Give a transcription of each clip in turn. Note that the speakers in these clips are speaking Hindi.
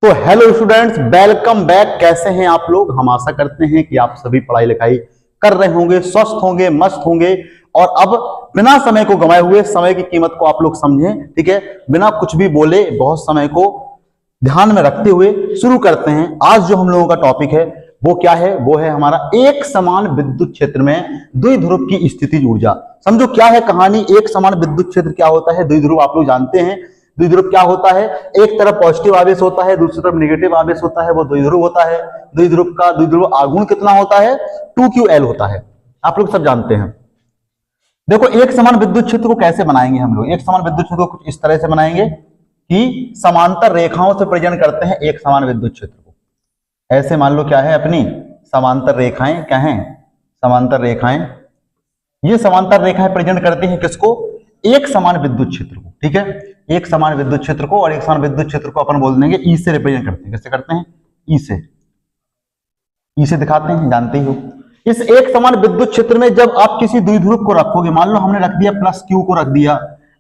तो हेलो स्टूडेंट्स, वेलकम बैक। कैसे हैं आप लोग? हम आशा करते हैं कि आप सभी पढ़ाई लिखाई कर रहे होंगे, स्वस्थ होंगे, मस्त होंगे। और अब बिना समय को गंवाए हुए समय की कीमत को आप लोग समझें, ठीक है। बिना कुछ भी बोले बहुत समय को ध्यान में रखते हुए शुरू करते हैं। आज जो हम लोगों का टॉपिक है वो क्या है? वो है हमारा एक समान विद्युत क्षेत्र में द्विध्रुव की स्थितिज ऊर्जा। समझो क्या है कहानी। एक समान विद्युत क्षेत्र क्या होता है? द्विध्रुव आप लोग जानते हैं। द्विध्रुव क्या होता है? एक तरफ पॉजिटिव आवेश होता है, दूसरी तरफ नेगेटिव आवेश होता है, वो द्विध्रुव होता है। द्विध्रुव का द्विध्रुव आघूर्ण कितना होता है? 2qL होता है। आप लोग सब जानते हैं। देखो, एक समान विद्युत क्षेत्र को कैसे बनाएंगे हम लोग? एक समान विद्युत क्षेत्र को कुछ इस तरह से बनाएंगे कि समांतर रेखाओं से प्रेजेंट करते हैं एक समान विद्युत क्षेत्र को। ऐसे मान लो क्या है अपनी समांतर रेखाएं, क्या है? समांतर रेखाएं। ये समांतर रेखाएं प्रेजेंट करती हैं किसको? एक समान विद्युत क्षेत्र को, ठीक है। एक समान विद्युत क्षेत्र को, और एक समान विद्युत क्षेत्र को अपन बोल देंगे ई से रिप्रेजेंट करते हैं। कैसे करते हैं? ई से। ई से दिखाते हैं, जानते ही हो। इस एक समान विद्युत क्षेत्र में जब आप किसी द्विध्रुव को रखोगे, मान लो हमने रख दिया प्लस क्यू को रख दिया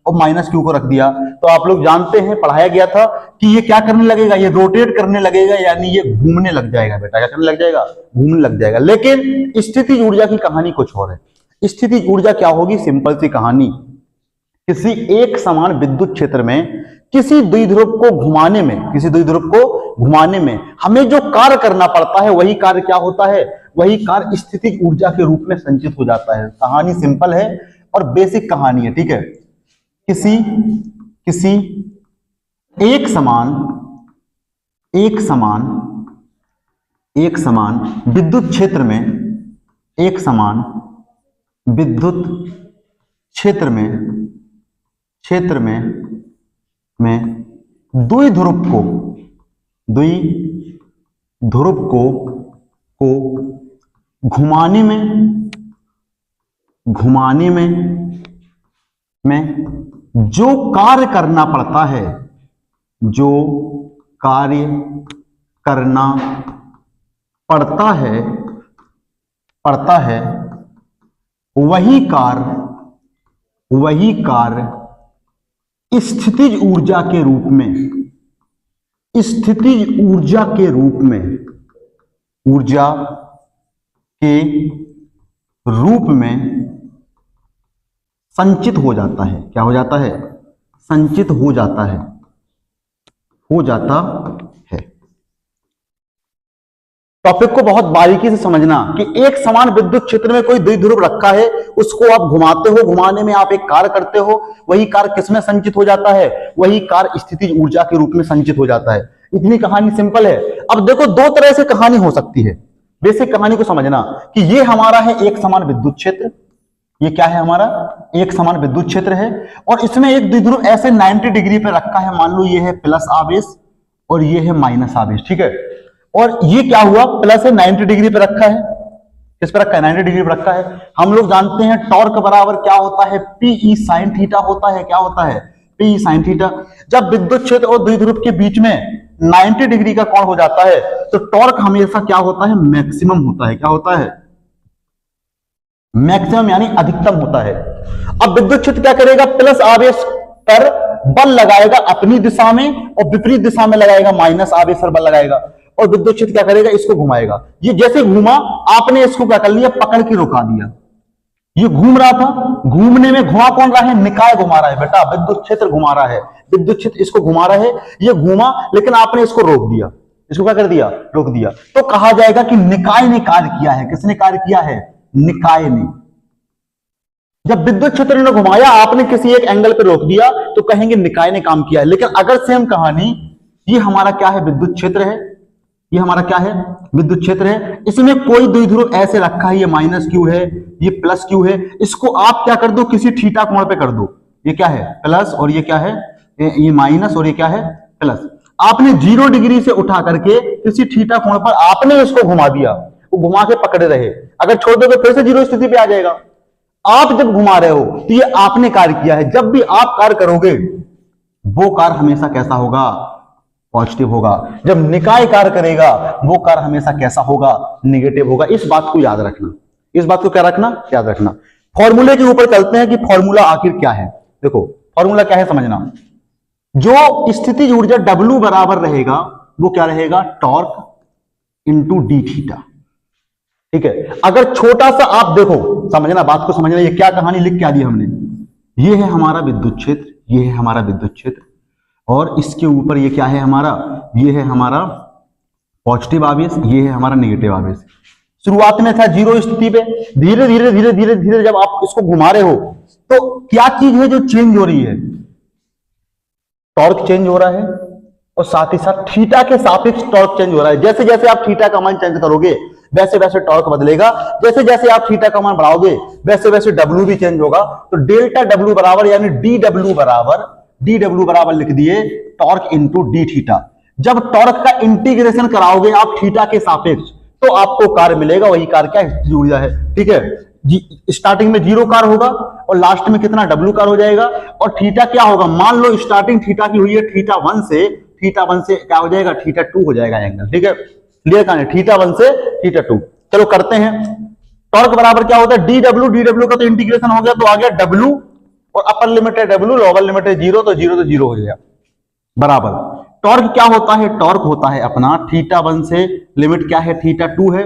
और माइनस क्यू को रख दिया, तो आप लोग जानते हैं, पढ़ाया गया था कि ये क्या करने लगेगा? ये रोटेट करने लगेगा, यानी ये घूमने लग जाएगा। बेटा क्या करने लग जाएगा? घूमने लग जाएगा। लेकिन स्थितिज ऊर्जा की कहानी कुछ और है। स्थितिज ऊर्जा क्या होगी? सिंपल सी कहानी। किसी एक समान विद्युत क्षेत्र में किसी द्विध्रुव को घुमाने में, किसी द्विध्रुव को घुमाने में हमें जो कार्य करना पड़ता है, वही कार्य क्या होता है? वही कार्य स्थितिज ऊर्जा के रूप में संचित हो जाता है। कहानी सिंपल है और बेसिक कहानी है, ठीक है। किसी एक समान विद्युत क्षेत्र में, एक समान विद्युत क्षेत्र में द्विध्रुव को घुमाने में जो कार्य करना पड़ता है, जो कार्य करना पड़ता है वही कार्य स्थितिज ऊर्जा के रूप में, संचित हो जाता है। क्या हो जाता है? संचित हो जाता है। टॉपिक को बहुत बारीकी से समझना कि एक समान विद्युत क्षेत्र में कोई द्विध्रुव रखा है, उसको आप घुमाते हो, घुमाने में आप एक कार्य करते हो, वही कार्य किसमें संचित हो जाता है? वही कार्य स्थितिज ऊर्जा के रूप में संचित हो जाता है। इतनी कहानी सिंपल है। अब देखो, दो तरह से कहानी हो सकती है। बेसिक कहानी को समझना कि ये हमारा है एक समान विद्युत क्षेत्र। ये क्या है? हमारा एक समान विद्युत क्षेत्र है, और इसमें एक द्विध्रुव ऐसे 90 डिग्री पे रखा है। मान लो ये है प्लस आवेश और ये है माइनस आवेश, ठीक है। और ये क्या हुआ? प्लस है 90 डिग्री पे रखा है। किस पे रखा है? 90 डिग्री पे रखा है। हम लोग जानते हैं टॉर्क बराबर क्या होता है? पीई साइन थीटा होता है। क्या होता है? P E sine theta. जब विद्युत क्षेत्र और द्विध्रुव के बीच में 90 डिग्री का कोण हो जाता है तो टॉर्क हमेशा क्या होता है? मैक्सिमम होता है। क्या होता है? मैक्सिमम, यानी अधिकतम होता है। अब विद्युत क्षेत्र क्या करेगा? प्लस आवेश पर बल लगाएगा अपनी दिशा में, और विपरीत दिशा में लगाएगा माइनस आवेश पर बल लगाएगा। और विद्युत क्षेत्र क्या करेगा? इसको घुमाएगा। ये जैसे घूमा, आपने इसको क्या कर लिया? पकड़ के रोका दिया। ये घूम रहा था, घूमने में घुमा कौन रहा है? निकाय घुमा रहा है। बेटा विद्युत क्षेत्र घुमा रहा है, विद्युत क्षेत्र इसको घुमा रहा है। ये घूमा, लेकिन आपने इसको रोक दिया। इसको क्या कर दिया? रोक दिया। तो कहा जाएगा कि निकाय ने कार्य किया है। किसने कार्य किया है? निकाय ने। जब विद्युत क्षेत्र ने घुमाया, आपने किसी एक एंगल पे रोक दिया, तो कहेंगे निकाय ने काम किया है। लेकिन अगर सेम कहानी, ये हमारा क्या है? विद्युत क्षेत्र है। ये हमारा क्या है? विद्युत क्षेत्र है। इसमें कोई द्विध्रुव ऐसे रखा है, ये माइनस क्यू है, ये प्लस क्यू है। इसको आप क्या कर दो? किसी थीटा कोण पे कर दो। ये क्या है? प्लस, और ये क्या है? ये माइनस, और ये क्या है? प्लस। आपने 0 डिग्री से उठा करके किसी थीटा कोण पर आपने इसको घुमा दिया, वो घुमा के पकड़े रहे। अगर छोड़ दोगे फिर से 0 स्थिति पे आ जाएगा। आप जब घुमा रहे हो तो ये आपने कार्य किया है। जब भी आप कार्य करोगे, वो कार्य हमेशा कैसा होगा? पॉजिटिव होगा। जब निकाय कार्य करेगा, वो कार्य हमेशा कैसा होगा? नेगेटिव होगा। इस बात को याद रखना। इस बात को क्या रखना? याद रखना। फॉर्मूले के ऊपर चलते हैं कि फॉर्मूला आखिर क्या है। देखो फॉर्मूला क्या है समझना। जो स्थितिज ऊर्जा W बराबर रहेगा, वो क्या रहेगा, टॉर्क इंटू डी थीटा। ठीक है, अगर छोटा सा आप देखो, समझना बात को समझना, ये क्या कहानी लिख क्या दी हमने, ये है हमारा विद्युत क्षेत्र, ये है हमारा विद्युत क्षेत्र, और इसके ऊपर ये क्या है हमारा, ये है हमारा पॉजिटिव आवेश, ये है हमारा नेगेटिव आवेश। शुरुआत में था जीरो स्थिति पे, धीरे धीरे धीरे धीरे धीरे जब आप इसको घुमा रहे हो तो क्या चीज है जो चेंज हो रही है, टॉर्क चेंज हो रहा है, और साथ ही साथ थीटा के सापेक्ष टॉर्क चेंज हो रहा है। जैसे जैसे आप थीटा का मान चेंज करोगे वैसे वैसे टॉर्क बदलेगा, जैसे जैसे आप थीटा का मान बढ़ाओगे वैसे वैसे डब्ल्यू भी चेंज होगा। तो डेल्टा डब्ल्यू बराबर यानी डी डब्ल्यू बराबर लिख दिए टॉर्क इंटू डी थीटा। जब टॉर्क का इंटीग्रेशन कराओगे आप थीटा के सापेक्ष तो आपको कार्य मिलेगा, वही कार्य क्या स्थितिज ऊर्जा है। ठीक है, स्टार्टिंग में जीरो कार्य होगा और लास्ट में कितना डब्ल्यू कार्य हो जाएगा, और थीटा क्या होगा, मान लो स्टार्टिंग थीटा की हुई है थीटा वन से क्या हो जाएगा, थीटा टू हो जाएगा एंगल। ठीक है, क्लियर कहानी, थीटा वन से थीटा टू। चलो करते हैं, टॉर्क बराबर क्या होता है, डी डब्ल्यू का तो इंटीग्रेशन हो गया तो आ गया डब्ल्यू, और अपर लिमिट है डब्ल्यू, लोअर लिमिट है जीरो, तो जीरो हो जाएगा बराबर। टॉर्क क्या होता है, टॉर्क होता है अपना थीटा वन से लिमिट क्या है थीटा टू है,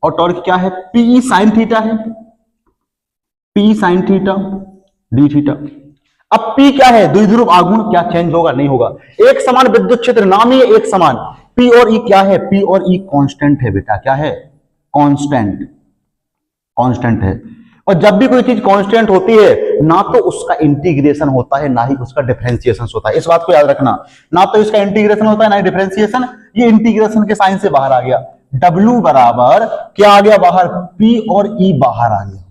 और टॉर्क क्या है, पी साइन थीटा है, P sine theta D theta. अब P क्या है, द्विध्रुव आघूर्ण, क्या चेंज होगा, नहीं होगा। एक समान विद्युत क्षेत्र, नाम ही एक समान। P और E क्या है, P और E कांस्टेंट है बेटा, क्या है, कांस्टेंट है। और जब भी कोई चीज कांस्टेंट होती है ना तो उसका इंटीग्रेशन होता है ना ही उसका डिफरेंशिएशन होता है, इस बात को याद रखना। ना तो इसका इंटीग्रेशन होता है ना ही डिफरेंशिएशन, ये इंटीग्रेशन के साइन से बाहर आ गया। W बराबर क्या आ गया बाहर, P और E बाहर आ गया,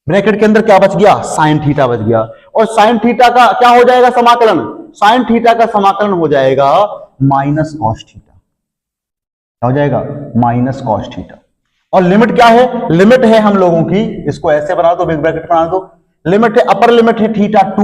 ब्रैकेट के अंदर क्या बच गया, साइन थीटा बच गया। और साइन थीटा का क्या हो जाएगा समाकलन, साइन थीटा का समाकलन हो जाएगा माइनस कॉस थीटा, क्या हो जाएगा, माइनस कॉस थीटा। और लिमिट क्या है, लिमिट है हम लोगों की, इसको ऐसे बना दो, बिग ब्रैकेट बना दो, लिमिट है, अपर लिमिट है थीटा टू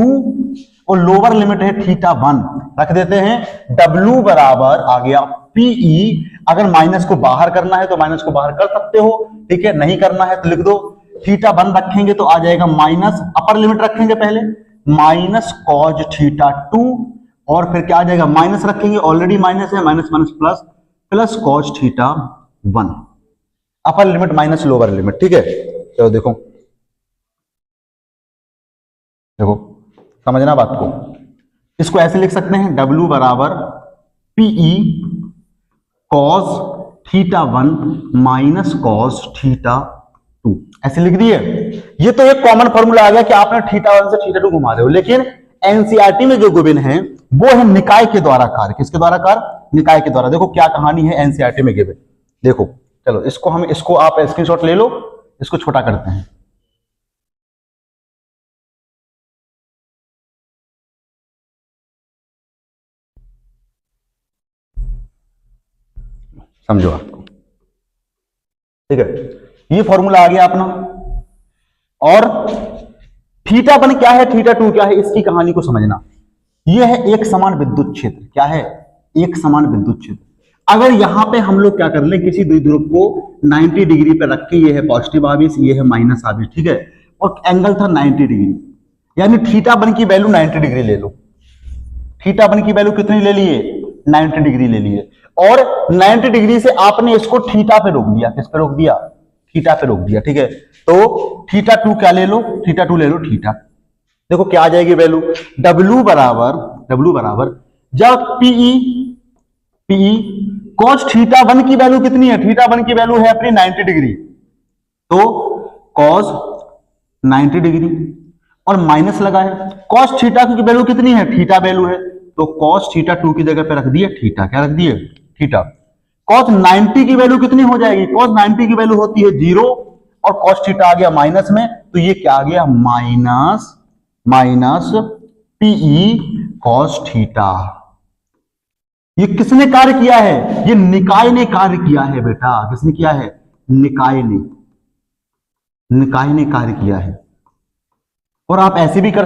और लोअर लिमिट है थीटा वन। रख देते हैं, W बराबर आ गया PE, अगर माइनस को बाहर करना है तो माइनस को बाहर कर सकते हो, ठीक है, नहीं करना है तो लिख दो, थीटा वन रखेंगे तो आ जाएगा माइनस, अपर लिमिट रखेंगे पहले माइनस कॉज थीटा टू, और फिर क्या आ जाएगा, माइनस रखेंगे, ऑलरेडी माइनस है, minus minus plus, plus cos theta one, upper limit minus lower limit. ठीक है, चलो देखो देखो समझना बात को, इसको ऐसे लिख सकते हैं, W बराबर PE cos theta one minus cos theta two, ऐसे लिख दिए। ये तो एक कॉमन फॉर्मूला आ गया कि आपने थीटा वन से थीटा टू घुमा रहे हो, लेकिन एनसीईआरटी में जो गिवन है वो है निकाय के द्वारा कार्य, किसके द्वारा कार्य, निकाय के द्वारा। देखो क्या कहानी है एनसीईआरटी में गिवन, देखो चलो इसको आप स्क्रीनशॉट ले लो, इसको छोटा करते हैं। समझो आपको, ठीक है, ये फॉर्मूला आ गया अपना। और थीटा वन क्या है, थीटा टू क्या है, इसकी कहानी को समझना। ये है एक समान विद्युत क्षेत्र, क्या है, एक समान विद्युत क्षेत्र। अगर यहां पे हम लोग क्या कर ले, किसी द्विध्रुव को 90 डिग्री पे रख के, ये है पॉजिटिव आवेश, ये है माइनस आवेश, ठीक है, और एंगल था 90 डिग्री, यानी थीटा वन की वैल्यू 90 डिग्री ले लो। थीटा वन की वैल्यू कितनी ले लिए, 90 डिग्री ले लिए, और 90 डिग्री से आपने इसको थीटा पे रोक दिया, किस पे रोक दिया, थीटा पे रोक दिया, ठीक है। तो थीटा टू क्या ले लो, थीटा टू ले लो, थीटा, देखो क्या आ जाएगी वैल्यू, W बराबर जब PE कॉस थीटा वन की वैल्यू कितनी है, थीटा वन की वैल्यू है अपनी 90 डिग्री, तो कॉस 90 डिग्री और माइनस लगा है, कॉस थीटा की वैल्यू कितनी है, थीटा वैल्यू है, तो कॉस थीटा टू की जगह पे रख दिए थीटा, क्या रख दिए, थीटा। कॉस 90 की वैल्यू कितनी हो जाएगी, कॉस 90 की वैल्यू होती है 0, और कॉस थीटा आ गया माइनस में, तो ये क्या आ गया, माइनस PE कॉस थीटा। ये किसने कार्य किया है, ये निकाय ने कार्य किया है बेटा, किसने किया है, निकाय ने कार्य किया है। और आप ऐसे भी कर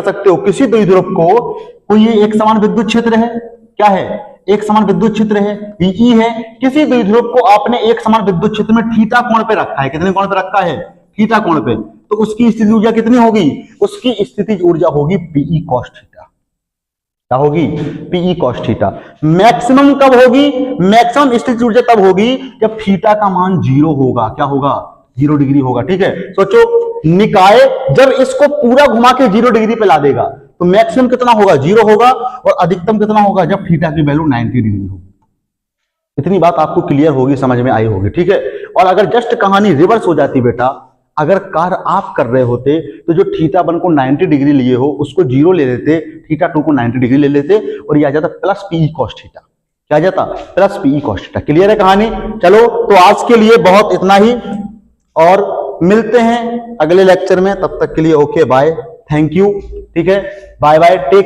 सकते हो, किसी द्विध्रुव को ये एक समान विद्युत क्षेत्र है, क्या है, एक समान विद्युत क्षेत्र है, E है, किसी द्विध्रुव को आपने एक समान विद्युत क्षेत्र में थीटा कोण पे रखा है, कितने कोण पे रखा है, थीटा कोण पे, तो उसकी स्थितिज ऊर्जा कितनी होगी, उसकी स्थितिज ऊर्जा होगी PE cos थीटा। क्या होगी, पीई कॉस थीटा। मैक्सिमम कब होगी, मैक्सिमम स्थितिज ऊर्जा तब होगी जब थीटा का मान 0 होगा। क्या होगा, 0 डिग्री होगा। ठीक है, सोचो निकाय जब इसको पूरा घुमा के 0 डिग्री पे ला देगा तो मैक्सिमम कितना होगा, 0 होगा, और अधिकतम कितना होगा, जब थीटा की वैल्यू 90 डिग्री होगी। इतनी बात आपको क्लियर होगी, समझ में आई होगी। ठीक है, और अगर जस्ट कहानी रिवर्स हो जाती बेटा, अगर कार्य आप कर रहे होते तो जो थीटा 1 को 90 डिग्री लिए हो उसको 0 ले लेते, थीटा 2 को 90 डिग्री ले लेते और ये आ जाता प्लस पीई कॉस थीटा। क्या आ जाता, plus PE cos theta. Clear है कहानी। चलो तो आज के लिए बहुत इतना ही, और मिलते हैं अगले लेक्चर में। तब तक के लिए ओके बाय, थैंक यू। ठीक है, बाय बाय, टेक